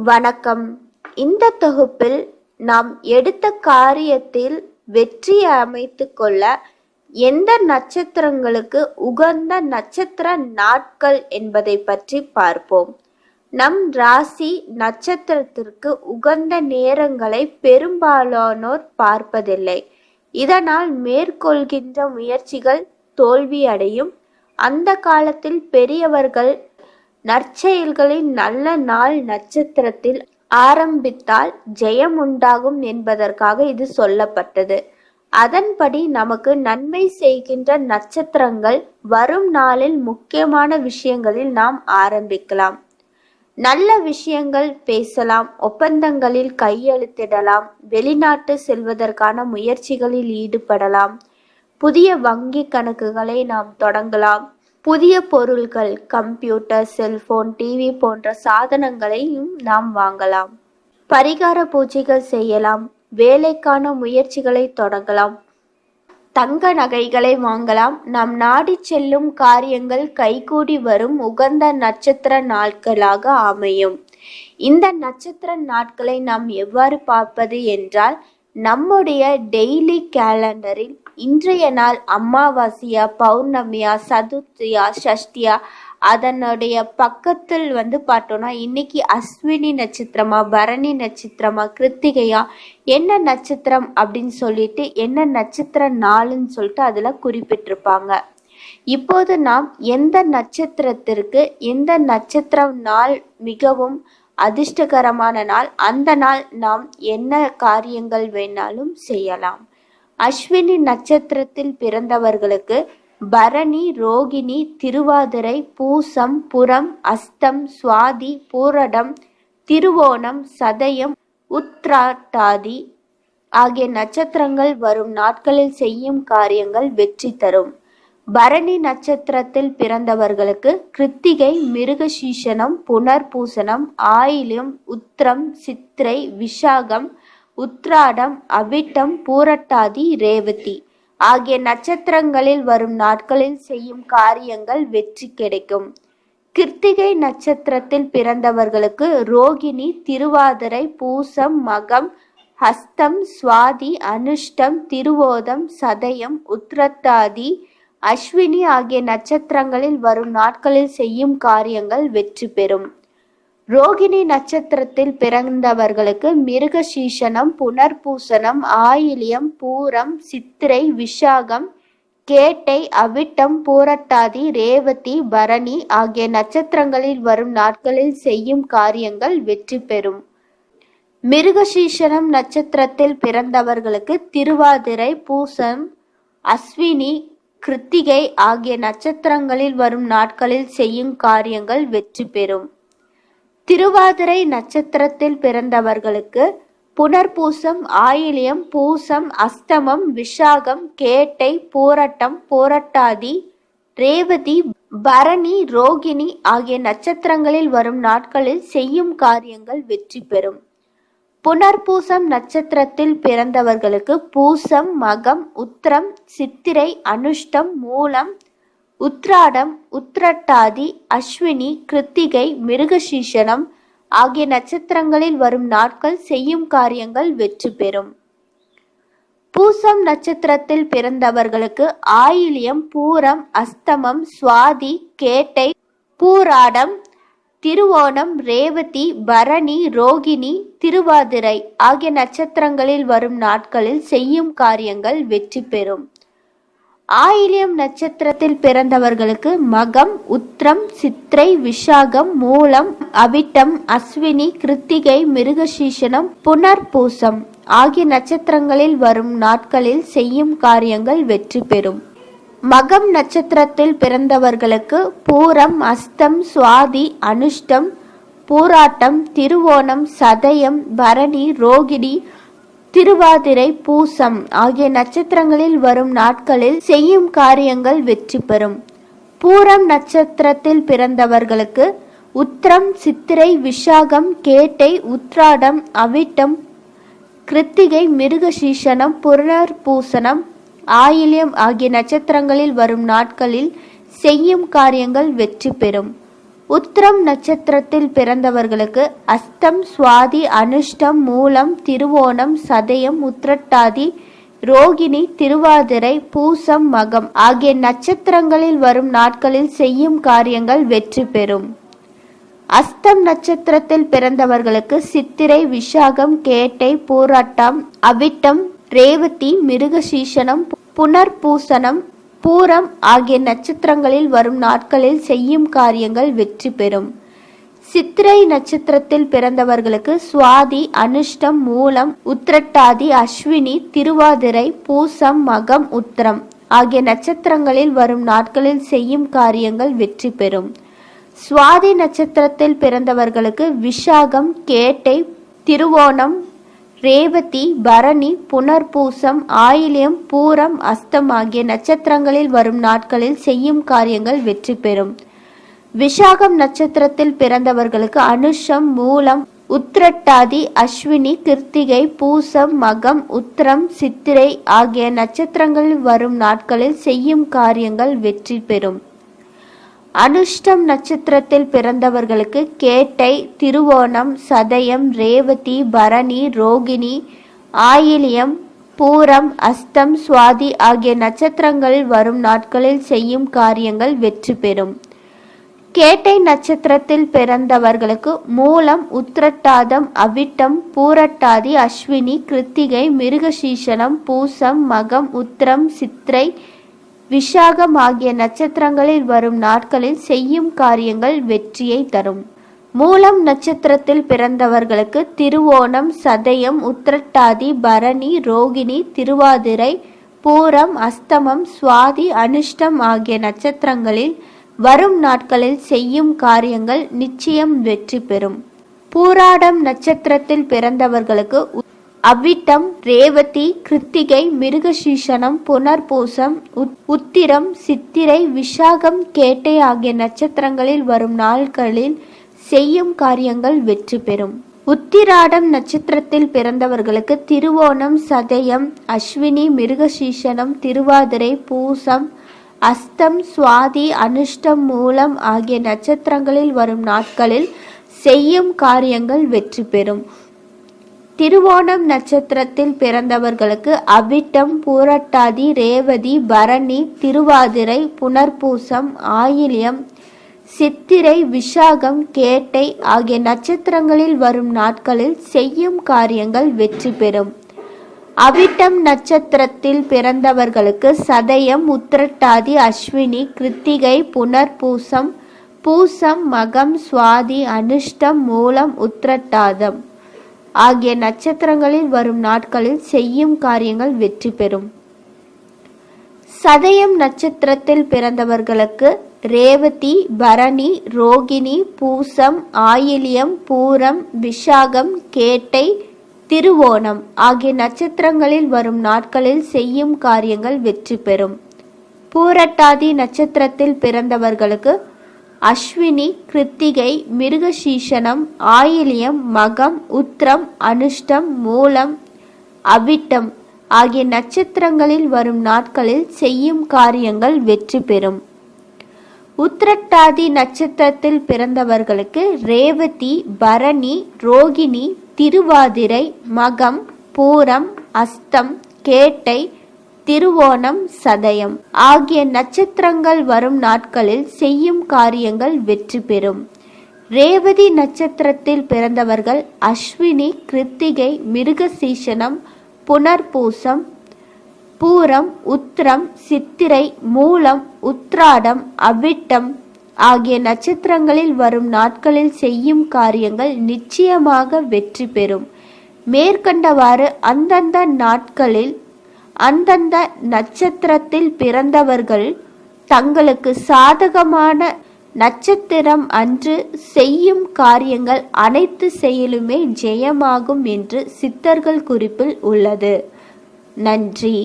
வணக்கம். இந்த தொகுப்பில் நாம் எடுத்த காரியத்தில் வெற்றியை அமைத்துக் கொள்ள எந்த நட்சத்திரங்களுக்கு உகந்த நட்சத்திர நாட்கள் என்பதை பற்றி பார்ப்போம். நம் ராசி நட்சத்திரத்திற்கு உகந்த நேரங்களை பெரும்பாலானோர் பார்ப்பதில்லை. இதனால் மேற்கொள்கின்ற முயற்சிகள் தோல்வியடையும். அந்த காலத்தில் பெரியவர்கள் நற்செயல்களின் நல்ல நாள் நட்சத்திரத்தில் ஆரம்பித்தால் ஜெயம் உண்டாகும் என்பதற்காக இது சொல்லப்பட்டது. அதன்படி நமக்கு நன்மை செய்கின்ற நட்சத்திரங்கள் வரும் நாளில் முக்கியமான விஷயங்களில் நாம் ஆரம்பிக்கலாம். நல்ல விஷயங்கள் பேசலாம், ஒப்பந்தங்களில் கையெழுத்திடலாம், வெளிநாட்டு செல்வதற்கான முயற்சிகளில் ஈடுபடலாம், புதிய வங்கி கணக்குகளை நாம் தொடங்கலாம், புதிய பொருட்கள், கம்ப்யூட்டர், செல்போன், டிவி போன்ற சாதனங்களையும் நாம் வாங்கலாம், பரிகார பூஜைகள் செய்யலாம், வேலைக்கான முயற்சிகளை தொடங்கலாம், தங்க நகைகளை வாங்கலாம். நாம் நாடி செல்லும் காரியங்கள் கைகூடி வரும் உகந்த நட்சத்திர நாட்களாக அமையும். இந்த நட்சத்திர நாட்களை நாம் எவ்வாறு பார்ப்பது என்றால், நம்முடைய டெய்லி கேலண்டரில் இன்றைய நாள் அமாவாசையா, பௌர்ணமியா, சதுர்த்தியா, சஷ்டியா, அதனுடைய பக்கத்தில் பார்த்தோம்னா இன்னைக்கு அஸ்வினி நட்சத்திரமா, பரணி நட்சத்திரமா, கிருத்திகையா, என்ன நட்சத்திரம் அப்படின்னு சொல்லிட்டு என்ன நட்சத்திர நாளுன்னு சொல்லிட்டு அதுல குறிப்பிட்டிருப்பாங்க. இப்போது நாம் எந்த நட்சத்திரத்திற்கு எந்த நட்சத்திர நாள் மிகவும் அதிர்ஷ்டகரமான நாள், அந்த நாள் நாம் என்ன காரியங்கள் வேணாலும் செய்யலாம். அஸ்வினி நட்சத்திரத்தில் பிறந்தவர்களுக்கு பரணி, ரோகிணி, திருவாதிரை, பூசம், புரம், அஸ்தம், சுவாதி, பூரடம், திருவோணம், சதயம், உத்ராட்டாதி ஆகிய நட்சத்திரங்கள் வரும் நாட்களில் செய்யும் காரியங்கள் வெற்றி தரும். பரணி நட்சத்திரத்தில் பிறந்தவர்களுக்கு கிருத்திகை, மிருகசீஷனம், புனர்பூசணம், ஆயில்யம், உத்திரம், சித்திரை, விஷாகம், உத்ராடம், அவிட்டம், பூரட்டாதி, ரேவதி ஆகிய நட்சத்திரங்களில் வரும் நாட்களில் செய்யும் காரியங்கள் வெற்றி கிடைக்கும். கிருத்திகை நட்சத்திரத்தில் பிறந்தவர்களுக்கு ரோகிணி, திருவாதிரை, பூசம், மகம், ஹஸ்தம், சுவாதி, அனுஷ்டம், திருவோதம், சதயம், உத்ரட்டாதி, அஸ்வினி ஆகிய நட்சத்திரங்களில் வரும் நாட்களில் செய்யும் காரியங்கள் வெற்றி பெறும். ரோகிணி நட்சத்திரத்தில் பிறந்தவர்களுக்கு மிருகசீஷனம், புனர்பூசணம், ஆயில்யம், பூரம், சித்திரை, விஷாகம், கேட்டை, அவிட்டம், பூரட்டாதி, ரேவதி, பரணி ஆகிய நட்சத்திரங்களில் வரும் நாட்களில் செய்யும் காரியங்கள் வெற்றி பெறும். மிருகசீஷனம் நட்சத்திரத்தில் பிறந்தவர்களுக்கு திருவாதிரை, பூசம், அஸ்வினி, கிருத்திகை ஆகிய நட்சத்திரங்களில் வரும் நாட்களில் செய்யும் காரியங்கள் வெற்றி பெறும். திருவாதிரை நட்சத்திரத்தில் பிறந்தவர்களுக்கு புனர்பூசம், ஆயில்யம், பூசம், அஸ்தமம், விஷாகம், கேட்டை, பூரட்டம், பூரட்டாதி, ரேவதி, பரணி, ரோகிணி ஆகிய நட்சத்திரங்களில் வரும் நாட்களில் செய்யும் காரியங்கள் வெற்றி பெறும். புனர்பூசம் நட்சத்திரத்தில் பிறந்தவர்களுக்கு பூசம், மகம், உத்திரம், சித்திரை, அனுஷ்டம், மூலம், உத்ராடம், உத்ரட்டாதி, அஸ்வினி, கிருத்திகை, மிருகசீஷனம் ஆகிய நட்சத்திரங்களில் வரும் நாட்கள் செய்யும் காரியங்கள் வெற்றி பெறும். பூசம் நட்சத்திரத்தில் பிறந்தவர்களுக்கு ஆயில்யம், பூரம், அஸ்தமம், சுவாதி, கேட்டை, பூராடம், திருவோணம், ரேவதி, பரணி, ரோகிணி, திருவாதிரை ஆகிய நட்சத்திரங்களில் வரும் நாட்களில் செய்யும் காரியங்கள் வெற்றி பெறும். ஆயில்யம் நட்சத்திரத்தில் பிறந்தவர்களுக்கு மகம், உத்திரம், சித்திரை, விஷாகம், மூலம், அவிட்டம், அஸ்வினி, கிருத்திகை, மிருகசீஷனம், புனர்பூசம் ஆகிய நட்சத்திரங்களில் வரும் நாட்களில் செய்யும் காரியங்கள் வெற்றி பெறும். மகம் நட்சத்திரத்தில் பிறந்தவர்களுக்கு பூரம், அஸ்தம், சுவாதி, அனுஷ்டம், பூராட்டம், திருவோணம், சதயம், பரணி, ரோகிணி, திருவாதிரை, பூசம் ஆகிய நட்சத்திரங்களில் வரும் நாட்களில் செய்யும் காரியங்கள் வெற்றி பெறும். பூரம் நட்சத்திரத்தில் பிறந்தவர்களுக்கு உத்திரம், சித்திரை, விஷாகம், கேட்டை, உத்ராடம், அவிட்டம், கிருத்திகை, மிருகசீஷனம், புனர்பூசணம், ஆயில்யம் ஆகிய நட்சத்திரங்களில் வரும் நாட்களில் செய்யும் காரியங்கள் வெற்றி பெறும். உத்திரம் நட்சத்திரத்தில் பிறந்தவர்களுக்கு அஸ்தம், சுவாதி, அனுஷ்டம், மூலம், திருவோணம், சதயம், உத்திரட்டாதி, ரோகிணி, திருவாதிரை, பூசம், மகம் ஆகிய நட்சத்திரங்களில் வரும் நாட்களில் செய்யும் காரியங்கள் வெற்றி பெறும். அஸ்தம் நட்சத்திரத்தில் பிறந்தவர்களுக்கு சித்திரை, விஷாகம், கேட்டை, பூராட்டம், அவிட்டம், ரேவதி, மிருகசீஷனம், புனர்பூசனம், பூரம் ஆகிய நட்சத்திரங்களில் வரும் நாட்களில் செய்யும் காரியங்கள் வெற்றி பெறும். சித்திரை நட்சத்திரத்தில் பிறந்தவர்களுக்கு சுவாதி, அனுஷ்டம், மூலம், உத்திரட்டாதி, அஸ்வினி, திருவாதிரை, பூசம், மகம், உத்திரம் ஆகிய நட்சத்திரங்களில் வரும் நாட்களில் செய்யும் காரியங்கள் வெற்றி பெறும். சுவாதி நட்சத்திரத்தில் பிறந்தவர்களுக்கு விஷாகம், கேட்டை, திருவோணம், ரேவதி, பரணி, புனர்பூசம், ஆயில்யம், பூரம், அஸ்தம் ஆகிய நட்சத்திரங்களில் வரும் நாட்களில் செய்யும் காரியங்கள் வெற்றி பெறும். விஷாகம் நட்சத்திரத்தில் பிறந்தவர்களுக்கு அனுஷம், மூலம், உத்திரட்டாதி, அஸ்வினி, கிருத்திகை, பூசம், மகம், உத்திரம், சித்திரை ஆகிய நட்சத்திரங்களில் வரும் நாட்களில் செய்யும் காரியங்கள் வெற்றி பெறும். அனுஷ்டம் நட்சத்திரத்தில் பிறந்தவர்களுக்கு கேட்டை, திருவோணம், சதயம், ரேவதி, பரணி, ரோகிணி, ஆயில்யம், பூரம், அஸ்தம், சுவாதி ஆகிய நட்சத்திரங்களில் வரும் நாட்களில் செய்யும் காரியங்கள் வெற்றி பெறும். கேட்டை நட்சத்திரத்தில் பிறந்தவர்களுக்கு மூலம், உத்திரட்டாதம், அவிட்டம், பூரட்டாதி, அஸ்வினி, கிருத்திகை, மிருகசீஷனம், பூசம், மகம், உத்திரம், சித்திரை, விஷாகம் ஆகிய நட்சத்திரங்களில் வரும் நாட்களில் செய்யும் காரியங்கள் வெற்றியை தரும். மூலம் நட்சத்திரத்தில் பிறந்தவர்களுக்கு திருவோணம், சதயம், உத்திரட்டாதி, பரணி, ரோகிணி, திருவாதிரை, பூரம், அஸ்தமம், சுவாதி, அனுஷ்டம் ஆகிய நட்சத்திரங்களில் வரும் நாட்களில் செய்யும் காரியங்கள் நிச்சயம் வெற்றி பெறும். பூராடம் நட்சத்திரத்தில் பிறந்தவர்களுக்கு அவிட்டம், ரேவதி, கிருத்திகை, மிருகசீஷனம், புனர்பூசம், உத்திரம், சித்திரை, விஷாகம், கேட்டை ஆகிய நட்சத்திரங்களில் வரும் நாட்களில் செய்யும் காரியங்கள் வெற்றி பெறும். உத்திராடம் நட்சத்திரத்தில் பிறந்தவர்களுக்கு திருவோணம், சதயம், அஸ்வினி, மிருகசீஷனம், திருவாதிரை, பூசம், அஸ்தம், சுவாதி, அனுஷ்டம், மூலம் ஆகிய நட்சத்திரங்களில் வரும் நாட்களில் செய்யும் காரியங்கள் வெற்றி பெறும். திருவோணம் நட்சத்திரத்தில் பிறந்தவர்களுக்கு அவிட்டம், பூரட்டாதி, ரேவதி, பரணி, திருவாதிரை, புனர்பூசம், ஆயில்யம், சித்திரை, விஷாகம், கேட்டை ஆகிய நட்சத்திரங்களில் வரும் நாட்களில் செய்யும் காரியங்கள் வெற்றி பெறும். அவிட்டம் நட்சத்திரத்தில் பிறந்தவர்களுக்கு சதயம், உத்திரட்டாதி, அஸ்வினி, கிருத்திகை, புனர்பூசம், பூசம், மகம், சுவாதி, அனுஷ்டம், மூலம், உத்திரட்டாதம் ஆகிய நட்சத்திரங்களில் வரும் நாட்களில் செய்யும் காரியங்கள் வெற்றி பெறும். சதயம் நட்சத்திரத்தில் பிறந்தவர்களுக்கு ரேவதி, பரணி, ரோகிணி, பூசம், ஆயில்யம், பூரம், விஷாகம், கேட்டை, திருவோணம் ஆகிய நட்சத்திரங்களில் வரும் நாட்களில் செய்யும் காரியங்கள் வெற்றி பெறும். பூரட்டாதி நட்சத்திரத்தில் பிறந்தவர்களுக்கு அஸ்வினி, கிருத்திகை, மிருகசீஷனம், ஆயில்யம், மகம், உத்திரம், அனுஷ்டம், மூலம், அவிட்டம் ஆகிய நட்சத்திரங்களில் வரும் நாட்களில் செய்யும் காரியங்கள் வெற்றி பெறும். உத்திரட்டாதி நட்சத்திரத்தில் பிறந்தவர்களுக்கு ரேவதி, பரணி, ரோகிணி, திருவாதிரை, மகம், பூரம், அஸ்தம், கேட்டை, திருவோணம், சதயம் ஆகிய நட்சத்திரங்கள் வரும் நாட்களில் செய்யும் காரியங்கள் வெற்றி பெறும். ரேவதி நட்சத்திரத்தில் பிறந்தவர்கள் அஸ்வினி, கிருத்திகை, மிருகசீஷனம், புனர்பூசம், பூரம், உத்திரம், சித்திரை, மூலம், உத்ராடம், அவிட்டம் ஆகிய நட்சத்திரங்களில் வரும் நாட்களில் செய்யும் காரியங்கள் நிச்சயமாக வெற்றி பெறும். மேற்கண்டவாறு அந்தந்த நாட்களில் அந்தந்த நட்சத்திரத்தில் பிறந்தவர்கள் தங்களுக்கு சாதகமான நட்சத்திரம் அன்று செய்யும் காரியங்கள் அனைத்து செயலுமே ஜெயமாகும் என்று சித்தர்கள் குறிப்பில் உள்ளது. நன்றி.